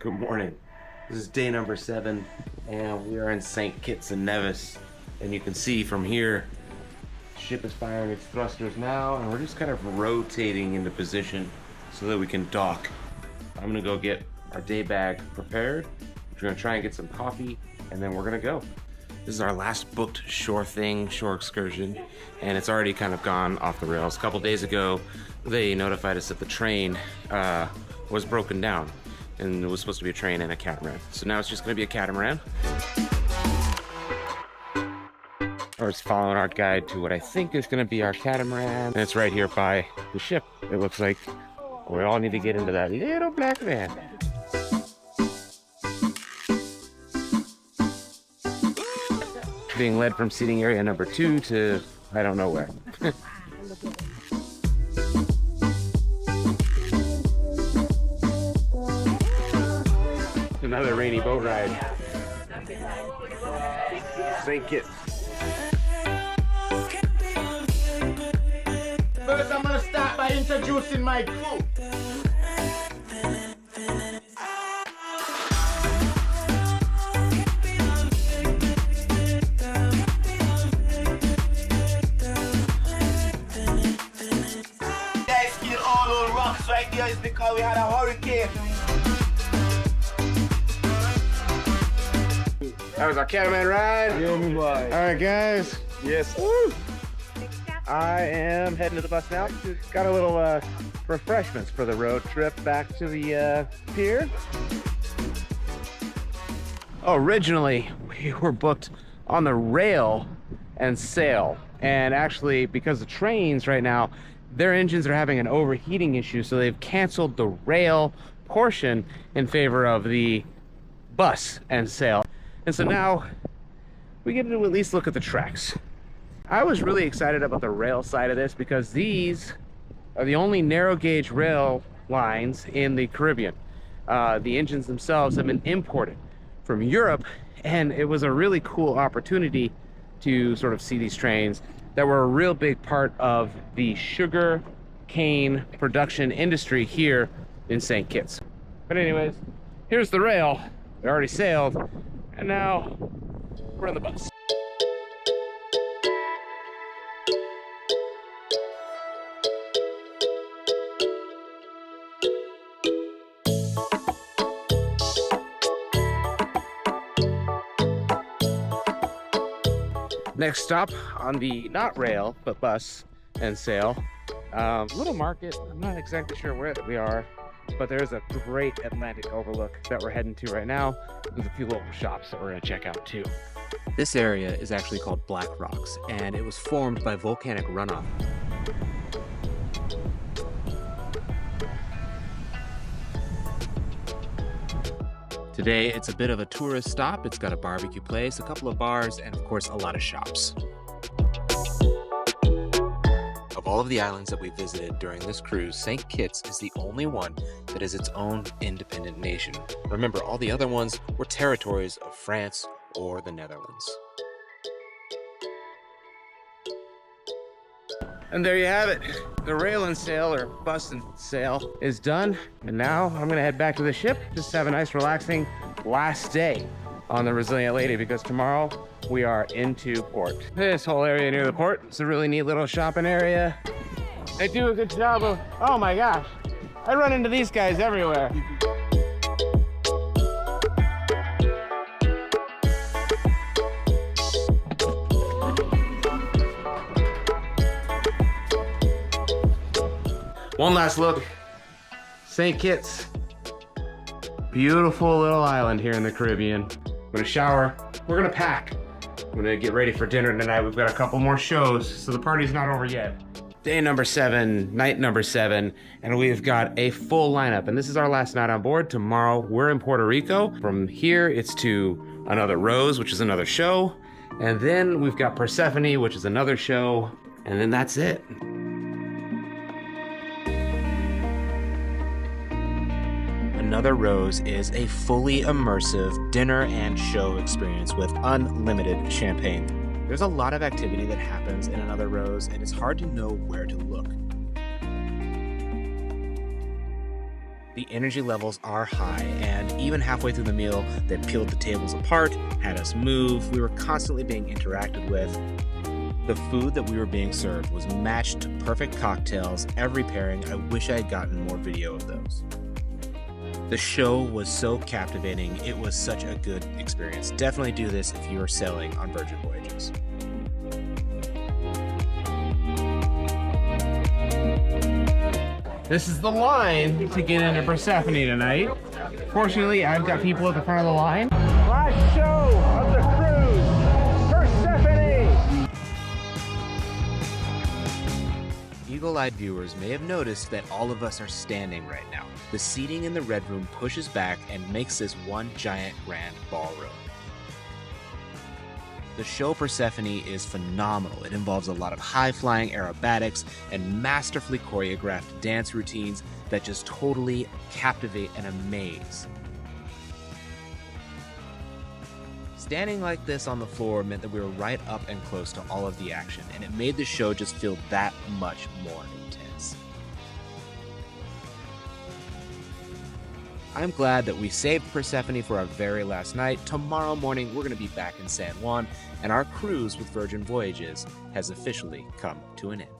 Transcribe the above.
Good morning. This is day number 7, and we are in St. Kitts and Nevis. And you can see from here, the ship is firing its thrusters now, and we're just kind of rotating into position so that we can dock. I'm gonna go get our day bag prepared. We're gonna try and get some coffee, and then we're gonna go. This is our last booked shore excursion, and it's already kind of gone off the rails. A couple days ago, they notified us that the train was broken down, and it was supposed to be a train and a catamaran. So now it's just gonna be a catamaran. Or it's following our guide to what I think is gonna be our catamaran. And it's right here by the ship, it looks like. We all need to get into that little black van. Being led from seating area number 2 to I don't know where. Another rainy boat ride. St. Kitts. First, I'm gonna start by introducing my crew. Guys, get all those rocks right there is because we had a hurricane. That was our catamaran ride. Yeah, boy. All right, guys. Yes. Woo. I am heading to the bus now. Got a little refreshments for the road trip back to the pier. Originally, we were booked on the rail and sail. And actually, because the trains right now, their engines are having an overheating issue, so they've canceled the rail portion in favor of the bus and sail. And so now we get to at least look at the tracks. I was really excited about the rail side of this because these are the only narrow gauge rail lines in the Caribbean. The engines themselves have been imported from Europe, and it was a really cool opportunity to sort of see these trains that were a real big part of the sugar cane production industry here in St. Kitts. But anyways, here's the rail. We already sailed, and now we're in the bus. Next stop on the not rail but bus and sail, little market. I'm not exactly sure where we are, but there's a great Atlantic overlook that we're heading to right now. There's a few local shops that we're gonna check out too. This area is actually called Blackrocks, and it was formed by volcanic runoff. Today, it's a bit of a tourist stop. It's got a barbecue place, a couple of bars, and of course, a lot of shops. Of all of the islands that we visited during this cruise, St. Kitts is the only one that is its own independent nation. Remember, all the other ones were territories of France or the Netherlands. And there you have it. The rail and sail, or bus and sail, is done. And now I'm gonna head back to the ship, just have a nice relaxing last day on the Resilient Lady, because tomorrow we are into port. This whole area near the port, it's a really neat little shopping area. They do a good job of, oh my gosh, I run into these guys everywhere. One last look, St. Kitts. Beautiful little island here in the Caribbean. I'm gonna shower, we're gonna pack. I'm gonna get ready for dinner tonight. We've got a couple more shows, so the party's not over yet. Day number 7, night number 7, and we've got a full lineup. And this is our last night on board. Tomorrow, we're in Puerto Rico. From here, it's to another Rose, which is another show. And then we've got Persephone, which is another show. And then that's it. Another Rose is a fully immersive dinner and show experience with unlimited champagne. There's a lot of activity that happens in Another Rose, and it's hard to know where to look. The energy levels are high, and even halfway through the meal, they peeled the tables apart, had us move, we were constantly being interacted with. The food that we were being served was matched to perfect cocktails, every pairing. I wish I had gotten more video of those. The show was so captivating, it was such a good experience. Definitely do this if you are sailing on Virgin Voyages. This is the line to get into Persephone tonight. Fortunately, I've got people at the front of the line. Last show of the cruise, Persephone! Eagle-eyed viewers may have noticed that all of us are standing right now. The seating in the red room pushes back and makes this one giant grand ballroom. The show Persephone is phenomenal. It involves a lot of high-flying aerobatics and masterfully choreographed dance routines that just totally captivate and amaze. Standing like this on the floor meant that we were right up and close to all of the action, and it made the show just feel that much more intense. I'm glad that we saved Persephone for our very last night. Tomorrow morning, we're going to be back in San Juan, and our cruise with Virgin Voyages has officially come to an end.